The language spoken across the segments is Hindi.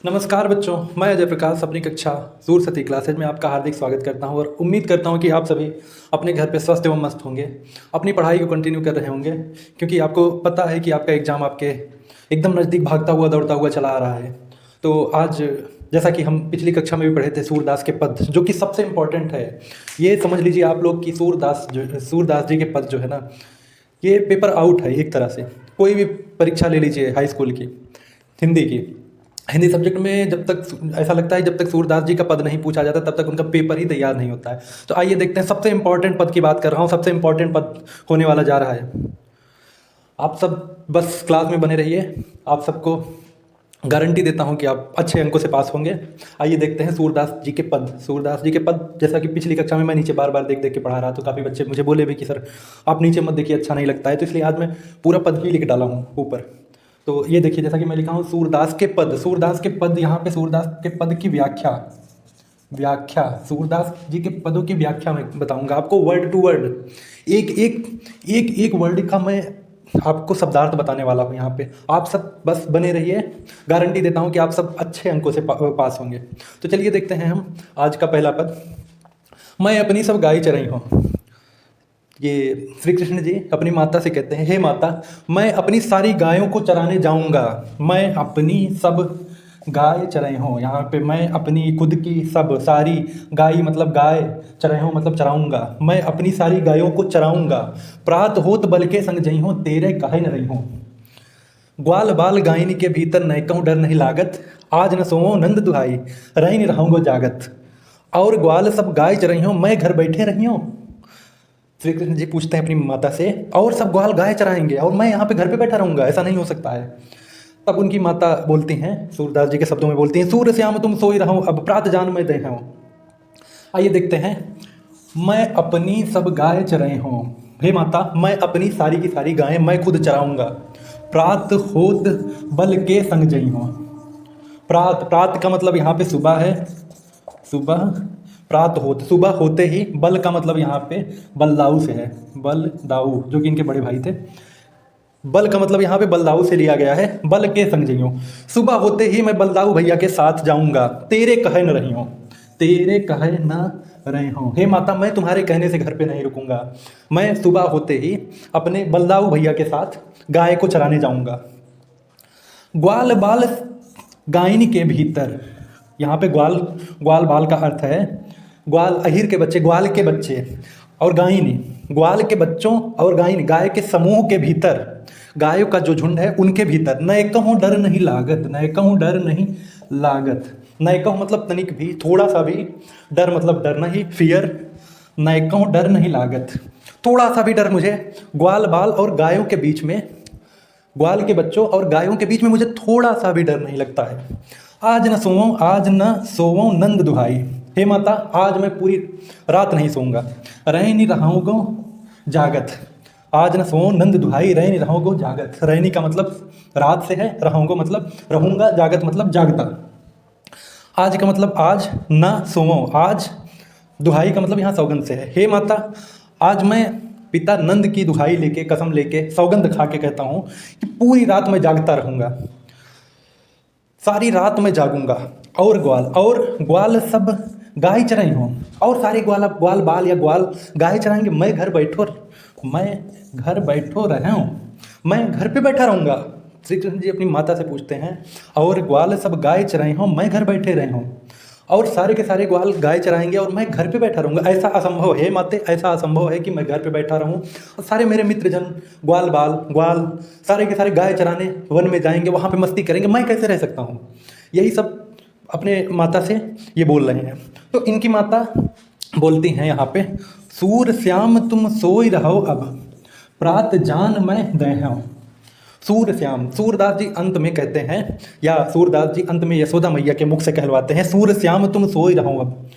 नमस्कार बच्चों, मैं अजय प्रकाश अपनी कक्षा सूरसती क्लासेज में आपका हार्दिक स्वागत करता हूं और उम्मीद करता हूं कि आप सभी अपने घर पे स्वस्थ एवं मस्त होंगे, अपनी पढ़ाई को कंटिन्यू कर रहे होंगे क्योंकि आपको पता है कि आपका एग्ज़ाम आपके एकदम नज़दीक भागता हुआ दौड़ता हुआ चला आ रहा है। तो आज जैसा कि हम पिछली कक्षा में भी पढ़े थे सूरदास के पद, जो कि सबसे इम्पोर्टेंट है। ये समझ लीजिए आप लोग कि सूरदास जी के पद जो है ना, ये पेपर आउट है एक तरह से। कोई भी परीक्षा ले लीजिए हाई स्कूल की, हिंदी की, हिंदी सब्जेक्ट में जब तक ऐसा लगता है जब तक सूरदास जी का पद नहीं पूछा जाता तब तक उनका पेपर ही तैयार नहीं होता है। तो आइए देखते हैं, सबसे इंपॉर्टेंट पद की बात कर रहा हूँ, सबसे इंपॉर्टेंट पद होने वाला जा रहा है। आप सब बस क्लास में बने रहिए, आप सबको गारंटी देता हूँ कि आप अच्छे अंकों से पास होंगे। आइए देखते हैं सूरदास जी के पद। सूरदास जी के पद, जैसा कि पिछली कक्षा में मैं नीचे बार बार देख देख के पढ़ा रहा, तो काफ़ी बच्चे मुझे बोले भी कि सर आप नीचे मत देखिए, अच्छा नहीं लगता है, तो इसलिए आज मैं पूरा पद ही लिख डाला हूँ ऊपर। तो ये देखिए, जैसा कि मैं लिखा हूँ सूरदास के पद। सूरदास के पद, यहाँ पे सूरदास के पद की व्याख्या व्याख्या सूरदास जी के पदों की व्याख्या मैं बताऊंगा आपको, वर्ड टू वर्ड, एक एक एक वर्ड का मैं आपको शब्दार्थ बताने वाला हूँ यहाँ पे। आप सब बस बने रहिए, गारंटी देता हूँ कि आप सब अच्छे अंकों से पास होंगे। तो चलिए देखते हैं हम आज का पहला पद। मैं अपनी सब गाय चराई हूँ। ये श्री कृष्ण जी अपनी माता से कहते हैं, हे माता, मैं अपनी सारी गायों को चराने जाऊंगा। मैं अपनी सब गाय चराई हूँ, यहाँ पे मैं अपनी खुद की सब सारी गाय मतलब गाय, चराई हूँ मतलब चराऊंगा। मैं अपनी सारी गायों को चराऊंगा। प्रात होत बल के संग जई हूँ, तेरे काहे न रही हूँ। ग्वाल बाल गायनी के भीतर नहीं कहूँ डर नहीं लागत। आज न सोओ नंद दुहाई, रही नहीं रहूँगो जागत। और ग्वाल सब गाय चराई हूँ, मैं घर बैठे रही हूँ। श्री कृष्ण जी पूछते हैं अपनी माता से, और सब ग्वाल गाय चराएंगे और मैं यहाँ पे घर पे बैठा रहूंगा, ऐसा नहीं हो सकता है। तब उनकी माता बोलती हैं, सूरदास जी के शब्दों में बोलती हैं, सूर्य श्याम तुम सोई रहो, अब प्रात जान मैं दे हूँ। आइए देखते हैं, मैं अपनी सब गाय चराई हूँ। हे माता, मैं अपनी सारी की सारी गायें मैं खुद चराऊंगा। प्रात होत बल के संग जई हूँ। प्रात, प्रात का मतलब यहाँ पे सुबह है, सुबह। प्रात होते, सुबह होते ही। बल का मतलब यहाँ पे बलदाऊ से है, बलदाऊ जो कि इनके बड़े भाई थे। बल का मतलब यहाँ पे बलदाऊ से लिया गया है, बल के संग जइयो। सुबह होते ही मैं बलदाऊ भैया के साथ जाऊंगा, तेरे कहे न रही हूँ, तेरे कहे न रही हूँ। हे माता, मैं तुम्हारे कहने से घर पे नहीं रुकूंगा। मैं सुबह होते ही अपने बलदाऊ भैया के साथ गाय को चराने जाऊंगा। ग्वाल बाल गायनी के भीतर, यहाँ पे ग्वाल, ग्वाल बाल का अर्थ है ग्वाल, अहिर के बच्चे, ग्वाल के बच्चे और गायनी, ग्वाल के बच्चों और गायनी, गाय के समूह के भीतर, गायों का जो झुंड है उनके भीतर, न कहूँ डर नहीं लागत, न कहूँ डर नहीं लागत। न कहूँ मतलब तनिक भी, थोड़ा सा भी, डर मतलब डरना ही, फियर। न कहूँ डर नहीं लागत, थोड़ा सा भी डर मुझे ग्वाल बाल और गायों के बीच में, ग्वाल के बच्चों और गायों के बीच में मुझे थोड़ा सा भी डर नहीं लगता है। आज न सोऊं नंद दुहाई। हे माता, आज मैं पूरी रात नहीं सोऊंगा, रह नहीं रहूँगो जागत। आज न सोऊं नंद दुहाई, रह नहीं रहूँगो जागत। रहनी का मतलब रात से है, रहूँगो मतलब रहूँगा, जागत मतलब जागता। आज का मतलब आज, न सोऊं आज, दुहाई का मतलब यहाँ सौगंध से है। हे माता, आज मैं पिता नंद की दुहाई लेके, कसम लेके, सौगंध खा के कहता हूँ कि पूरी रात मैं जागता रहूँगा, सारी रात मैं जागूंगा। और ग्वाल सब गाय चराई हूँ, और सारे ग्वाल, ग्वाल बाल या ग्वाल गाय चराएंगे, मैं घर बैठो रहा हूँ, मैं घर पे बैठा रहूँगा। श्री कृष्ण जी अपनी माता से पूछते हैं, और ग्वाल सब गाय चराई हूँ, मैं घर बैठे रहे हूँ, और सारे के सारे ग्वाल गाय चराएंगे और मैं घर पे बैठा रहूँगा। ऐसा असंभव है माते, ऐसा असंभव है कि मैं घर पे बैठा रहूँ और सारे मेरे मित्रजन ग्वाल बाल, ग्वाल सारे के सारे गाय चराने वन में जाएंगे, वहाँ पे मस्ती करेंगे, मैं कैसे रह सकता हूँ। यही सब अपने माता से ये बोल रहे हैं। तो इनकी माता बोलती हैं यहाँ पे, सूर श्याम तुम सोई रहो अब, प्रात जान मैं दे हूँ। सूर श्याम, सूरदास जी अंत में कहते हैं, या सूरदास जी अंत में यशोदा मैया के मुख से कहलवाते हैं, सूर श्याम तुम सोई रहो अब।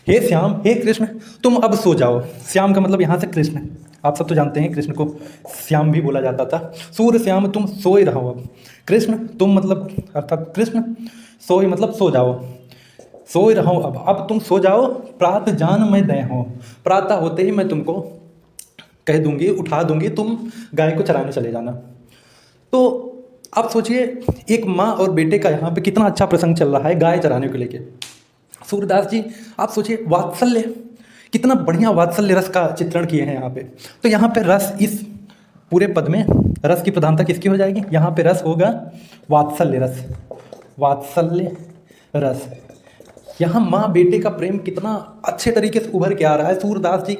हे श्याम, हे कृष्ण, तुम अब सो जाओ। श्याम का मतलब यहाँ से कृष्ण, आप सब तो जानते हैं कृष्ण को श्याम भी बोला जाता था। सूर श्याम तुम सोई रहो अब, कृष्ण तुम मतलब अर्थात कृष्ण, सोई मतलब सो जाओ, सोई रहो अब तुम सो जाओ। प्रात जान मैं दे हूँ, प्रातः होते ही मैं तुमको कह दूंगी, उठा दूंगी, तुम गाय को चराने चले जाना। तो आप सोचिए एक माँ और बेटे का यहाँ पे कितना अच्छा प्रसंग चल रहा है गाय चराने को लेके। सूरदास जी आप सोचिए वात्सल्य, कितना बढ़िया वात्सल्य रस का चित्रण किए हैं यहाँ पे। तो यहाँ पे रस, इस पूरे पद में रस की प्रधानता किसकी हो जाएगी? यहाँ पे रस होगा वात्सल्य रस, वात्सल्य रस। यहाँ माँ बेटे का प्रेम कितना अच्छे तरीके से उभर के आ रहा है। सूरदास जी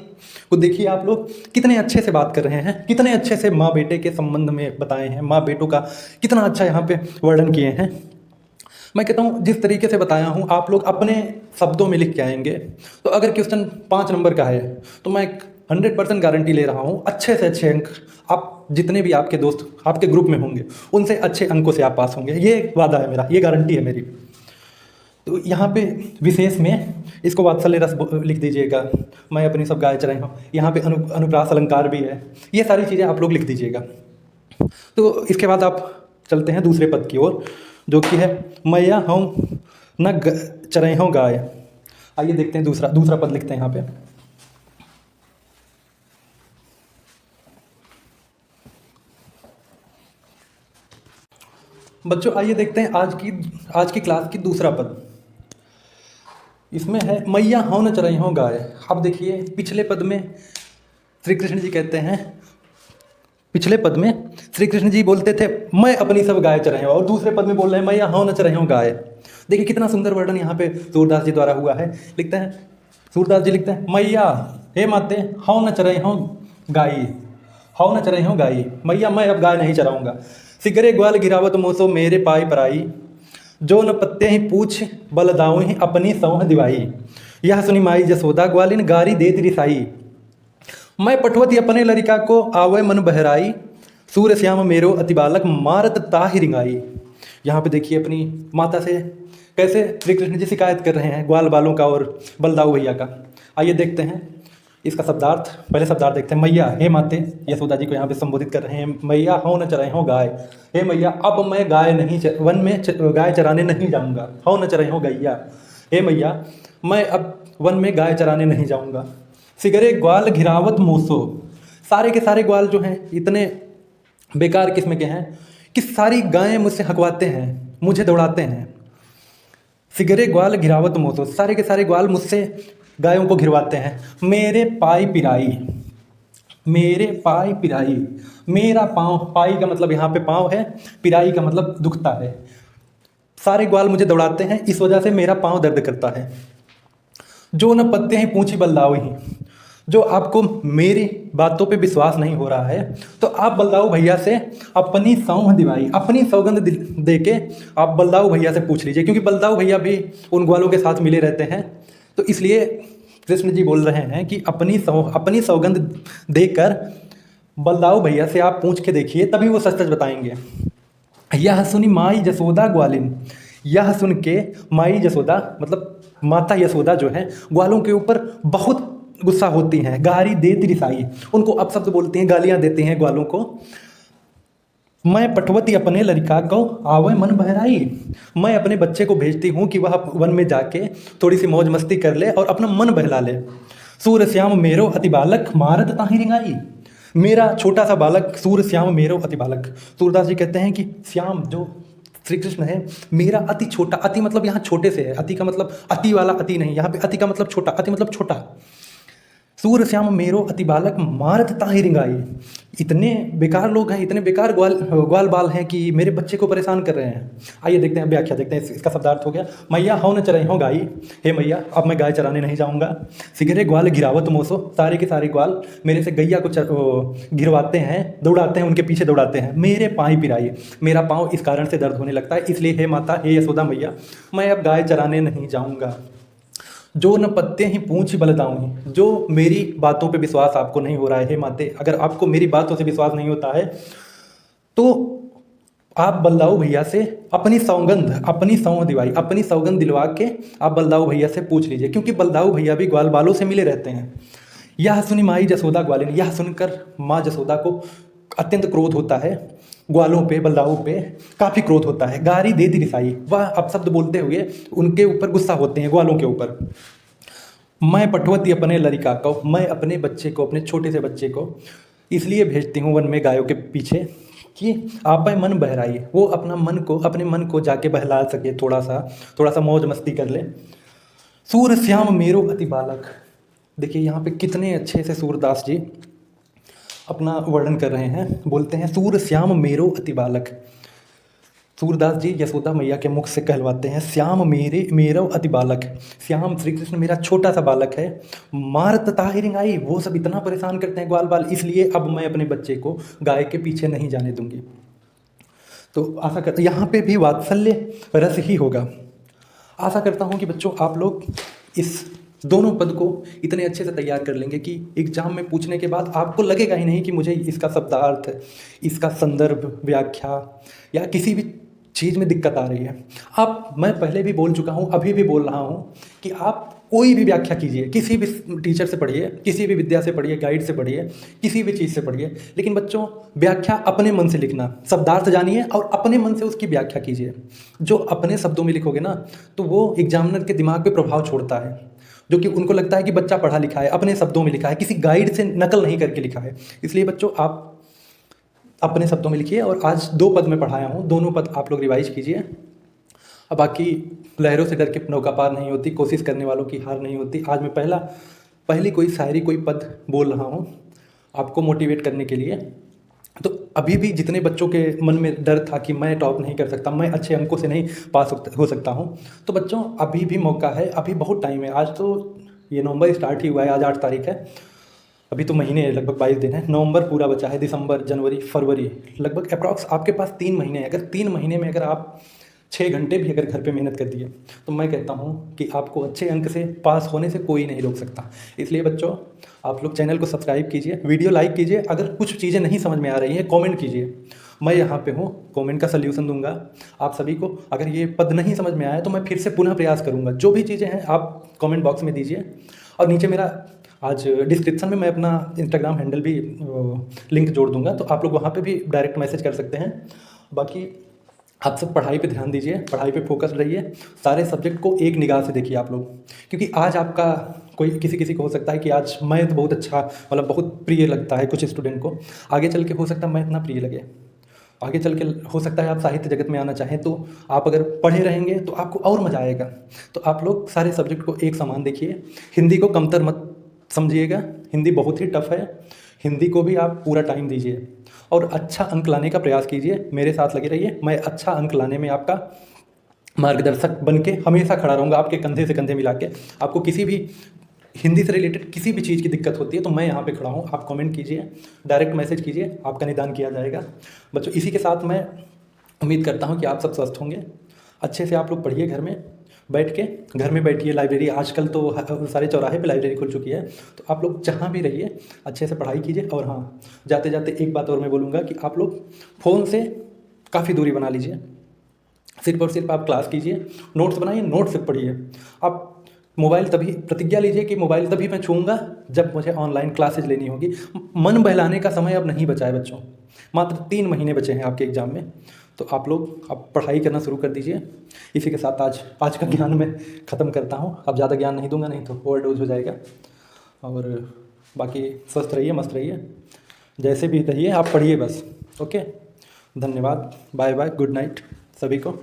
को देखिए आप लोग कितने अच्छे से बात कर रहे हैं, कितने अच्छे से माँ बेटे के संबंध में बताए हैं, माँ बेटों का कितना अच्छा यहाँ पे वर्णन किए हैं। मैं कहता हूँ जिस तरीके से बताया हूँ आप लोग अपने शब्दों में लिख के आएंगे तो अगर क्वेश्चन 5 नंबर का है तो मैं 100% गारंटी ले रहा हूँ अच्छे से अच्छे अंक आप जितने भी आपके दोस्त आपके ग्रुप में होंगे उनसे अच्छे अंकों से आप पास होंगे। ये वादा है मेरा, ये गारंटी है मेरी। तो यहाँ पे विशेष में इसको वात्सल्य रस लिख दीजिएगा। मैं अपनी सब गाय चराई हूँ, यहाँ पे अनुप्रास अलंकार भी है, ये सारी चीज़ें आप लोग लिख दीजिएगा। तो इसके बाद आप चलते हैं दूसरे पद की ओर जो कि है मैया हूँ न चराई हूँ गाय। आइए देखते हैं दूसरा पद लिखते हैं यहाँ पे। बच्चों आइए देखते हैं आज की क्लास की दूसरा पद। इसमें है मैया हूँ न चराई हूँ गाय। अब देखिए पिछले पद में श्री कृष्ण जी कहते हैं, पिछले पद में श्री कृष्ण जी बोलते थे मैं अपनी सब गाय चराई हूँ, और दूसरे पद में बोल रहे हैं मैया हूँ न चराई हूँ गाय। देखिए कितना सुंदर वर्णन यहाँ पे सूरदास जी द्वारा हुआ है। लिखते हैं सूरदास जी लिखते हैं मैया हे माते हूँ न चराई हूँ गाई, हूँ न चराई हूँ गाई। मैया मैं अब गाय नहीं चराऊँगा। सिगरे ग्वाल गिरावत मोसो मेरे पाई पराई, जो न पत्ते ही पूछ बल दाऊ ही अपनी सौह दिवाई। यह सुनी माई जसोदा ग्वालिन गारी देत रिसाई, मैं पटवती अपने लड़िका को आवे मन बहराई, सूर्य श्याम मेरो अति बालक मारत ताहि रिंगाई। यहाँ पे देखिए अपनी माता से कैसे श्री कृष्ण जी शिकायत कर रहे हैं ग्वाल बालों का और बलदाऊ भैया का। आइए देखते हैं इसका शब्दार्थ। पहले शब्दार्थ देखते हैं। मैया हे माते, यशोदा जी को यहाँ पे संबोधित कर रहे हैं। मैया हूँ न चराई हूँ गाय, हे मैया अब मैं गाय नहीं वन में गाय चराने नहीं जाऊँगा। हूँ न चराई हूँ गैया, हे मैया मैं अब वन में गाय चराने नहीं जाऊँगा। सिगरे ग्वाल घिरावत मोसो, सारे के सारे ग्वाल जो हैं इतने बेकार किस्म के हैं कि सारी गायें मुझसे हकवाते हैं, मुझे दौड़ाते हैं। सिगरे ग्वाल घिरावत मोसो, सारे के सारे ग्वाल मुझसे गायों को घिरवाते हैं। मेरे पाई पिराई, मेरे पाई पिराई, मेरा पाँव, पाई का मतलब यहाँ पे पाँव है, पिराई का मतलब दुखता है। सारे ग्वाल मुझे दौड़ाते हैं, इस वजह से मेरा पाँव दर्द करता है। जो न पत्ते ही पूछी बलदाऊ ही, जो आपको मेरी बातों पे विश्वास नहीं हो रहा है तो आप बलदाऊ भैया से अपनी सौंह दिवाई, अपनी सौगंध दे के आप बलदाऊ भैया से पूछ लीजिए, क्योंकि बलदाऊ भैया भी उन ग्वालों के साथ मिले रहते हैं। तो इसलिए कृष्ण जी बोल रहे हैं कि अपनी सौगंध देकर बलदाऊ भैया से आप पूछ के देखिए, तभी वो सच सच बताएंगे। यह सुनी माई जसोदा ग्वालिन, यह सुन के माई जसोदा मतलब माता यशोदा जो है ग्वालों के ऊपर बहुत गुस्सा होती हैं। गारी देती रिसाई, उनको अपशब्द बोलती हैं, गालियां देती हैं ग्वालों को। मैं पटवती अपने लड़का को आवे मन बहराई, मैं अपने बच्चे को भेजती हूँ कि वह वन में जाके थोड़ी सी मौज मस्ती कर ले और अपना मन बहला ले। सूर्य श्याम मेरो अति बालक मारत ताहि रिंगाई, मेरा छोटा सा बालक सूर्य श्याम मेरो अति बालक। सूरदास जी कहते हैं कि श्याम जो श्री कृष्ण है मेरा अति छोटा, अति मतलब यहाँ छोटे से है, अति का मतलब अति वाला अति नहीं, यहाँ पे अति का मतलब छोटा, अति मतलब छोटा। सूर्य श्याम मेरो अति बालक मारत ताहि रिंगाई, इतने बेकार लोग हैं, इतने बेकार ग्वाल बाल हैं कि मेरे बच्चे को परेशान कर रहे हैं। आइए देखते हैं व्याख्या देखते हैं, इसका शब्दार्थ हो गया। मैया हूँ न चराई हूँ गाई, हे मैया अब मैं गाय चराने नहीं जाऊँगा। सिगरे ग्वाल गिरावत मोसो, सारे के सारे ग्वाल मेरे से गैया को गिरवाते हैं, दौड़ाते हैं, उनके पीछे दौड़ाते हैं। मेरे पाँव पिराई, मेरा पाँव इस कारण से दर्द होने लगता है, इसलिए हे माता हे यशोदा मैया मैं अब गाय चराने नहीं जाऊँगा। जो न पत्ते ही पूछ बलदाऊँ, जो मेरी बातों पे विश्वास आपको नहीं हो रहा है, हे माते अगर आपको मेरी बातों से विश्वास नहीं होता है तो आप बलदाऊ भैया से अपनी सौगंध दिवाई, अपनी सौगंध दिलवा के आप बलदाऊ भैया से पूछ लीजिए, क्योंकि बलदाऊ भैया भी ग्वाल बालों से मिले रहते हैं। यह सुनी माई जसोदा ग्वालिन, यह सुनकर माँ जसोदा को अत्यंत क्रोध होता है, ग्वालों पे बलदाऊ पे काफ़ी क्रोध होता है। गारी दे दी रिसाई, वह अपशब्द बोलते हुए उनके ऊपर गुस्सा होते हैं ग्वालों के ऊपर। मैं पटवती अपने लड़िका को, मैं अपने बच्चे को, अपने छोटे से बच्चे को इसलिए भेजती हूँ वन में गायों के पीछे कि आप में मन बहराइए, वो अपने मन को जाके बहला सके, थोड़ा सा मौज मस्ती कर ले। सूर श्याम मेरो अति बालक। देखिए यहाँ पे कितने अच्छे से सूरदास जी अपना वर्णन कर रहे हैं। बोलते हैं सूर श्याम मेरो अति बालक। सूरदास जी यशोदा मैया के मुख से कहलवाते हैं, श्याम मेरो अति बालक। श्याम श्री कृष्ण मेरा छोटा सा बालक है। मारत ताहि रिंगाई, वो सब इतना परेशान करते हैं ग्वाल बाल, इसलिए अब मैं अपने बच्चे को गाय के पीछे नहीं जाने दूंगी। तो आशा करता यहाँ पे भी वात्सल्य रस ही होगा। आशा करता हूँ कि बच्चों आप लोग इस दोनों पद को इतने अच्छे से तैयार कर लेंगे कि एग्जाम में पूछने के बाद आपको लगेगा ही नहीं कि मुझे इसका शब्दार्थ, इसका संदर्भ, व्याख्या या किसी भी चीज़ में दिक्कत आ रही है। मैं पहले भी बोल चुका हूँ, अभी भी बोल रहा हूँ कि आप कोई भी व्याख्या कीजिए, किसी भी टीचर से पढ़िए, किसी भी विद्या से पढ़िए, गाइड से पढ़िए, किसी भी चीज़ से पढ़िए, लेकिन बच्चों व्याख्या अपने मन से लिखना, शब्दार्थ जानिए और अपने मन से उसकी व्याख्या कीजिए। जो अपने शब्दों में लिखोगे ना तो वो एग्जामिनर के दिमाग पे प्रभाव छोड़ता है, जो कि उनको लगता है कि बच्चा पढ़ा लिखा है, अपने शब्दों में लिखा है, किसी गाइड से नकल नहीं करके लिखा है। इसलिए बच्चों आप अपने शब्दों में लिखिए। और आज 2 पद में पढ़ाया हूँ, दोनों पद आप लोग रिवाइज कीजिए। अब बाकी लहरों से डर के नौका पार नहीं होती, कोशिश करने वालों की हार नहीं होती। आज मैं पहली कोई शायरी, कोई पद बोल रहा हूँ आपको मोटिवेट करने के लिए। तो अभी भी जितने बच्चों के मन में डर था कि मैं टॉप नहीं कर सकता, मैं अच्छे अंकों से नहीं पास हो सकता हूँ, तो बच्चों अभी भी मौका है, अभी बहुत टाइम है। आज तो ये नवंबर स्टार्ट ही हुआ है, आज 8 तारीख है, अभी तो महीने लगभग 22 दिन है। नवंबर पूरा बचा है, दिसंबर, जनवरी, फरवरी, लगभग अप्रॉक्स आपके पास 3 महीने हैं। अगर 3 महीने में अगर आप 6 घंटे भी अगर घर पे मेहनत कर दिए तो मैं कहता हूँ कि आपको अच्छे अंक से पास होने से कोई नहीं रोक सकता। इसलिए बच्चों आप लोग चैनल को सब्सक्राइब कीजिए, वीडियो लाइक कीजिए। अगर कुछ चीज़ें नहीं समझ में आ रही हैं कमेंट कीजिए, मैं यहाँ पे हूँ, कमेंट का सल्यूशन दूंगा आप सभी को। अगर ये पद नहीं समझ में आया तो मैं फिर से पुनः प्रयास करूँगा। जो भी चीज़ें हैं आप कमेंट बॉक्स में दीजिए। और नीचे मेरा आज डिस्क्रिप्शन में मैं अपना इंस्टाग्राम हैंडल भी लिंक जोड़ दूंगा, तो आप लोग वहाँ पे भी डायरेक्ट मैसेज कर सकते हैं। बाकी आप सब पढ़ाई पे ध्यान दीजिए, पढ़ाई पे फोकस रहिए, सारे सब्जेक्ट को एक निगाह से देखिए आप लोग। क्योंकि आज आपका किसी को हो सकता है कि आज मैथ बहुत अच्छा, मतलब बहुत प्रिय लगता है कुछ स्टूडेंट को, आगे चल के हो सकता है मैथ ना प्रिय लगे, आगे चल के हो सकता है आप साहित्य जगत में आना चाहें, तो आप अगर पढ़े रहेंगे तो आपको और मज़ा आएगा। तो आप लोग सारे सब्जेक्ट को एक समान देखिए, हिंदी को कमतर मत समझिएगा, हिंदी बहुत ही टफ है, हिंदी को भी आप पूरा टाइम दीजिए और अच्छा अंक लाने का प्रयास कीजिए। मेरे साथ लगे रहिए, मैं अच्छा अंक लाने में आपका मार्गदर्शक बन के हमेशा खड़ा रहूँगा, आपके कंधे से कंधे मिला के। आपको किसी भी हिंदी से रिलेटेड किसी भी चीज़ की दिक्कत होती है तो मैं यहाँ पे खड़ा हूँ, आप कमेंट कीजिए, डायरेक्ट मैसेज कीजिए, आपका निदान किया जाएगा। बच्चों इसी के साथ मैं उम्मीद करता हूँ कि आप सब स्वस्थ होंगे। अच्छे से आप लोग पढ़िए, घर में बैठ के, घर में बैठिए, लाइब्रेरी आजकल तो सारे चौराहे पे लाइब्रेरी खुल चुकी है, तो आप लोग जहाँ भी रहिए अच्छे से पढ़ाई कीजिए। और हाँ, जाते जाते एक बात और मैं बोलूँगा कि आप लोग फ़ोन से काफ़ी दूरी बना लीजिए, सिर्फ और सिर्फ आप क्लास कीजिए, नोट्स बनाइए, नोट्स से पढ़िए। आप मोबाइल तभी, प्रतिज्ञा लीजिए कि मोबाइल तभी मैं छूऊंगा जब मुझे ऑनलाइन क्लासेज लेनी होगी। मन बहलाने का समय अब नहीं बचा है बच्चों, मात्र 3 महीने बचे हैं आपके एग्ज़ाम में, तो आप लोग अब पढ़ाई करना शुरू कर दीजिए। इसी के साथ आज का ज्ञान मैं ख़त्म करता हूँ। अब ज़्यादा ज्ञान नहीं दूंगा, नहीं तो ओवरडोज हो जाएगा। और बाकी स्वस्थ रहिए, मस्त रहिए, जैसे भी रहिए, आप पढ़िए बस। ओके, धन्यवाद, बाय बाय, गुड नाइट सभी को।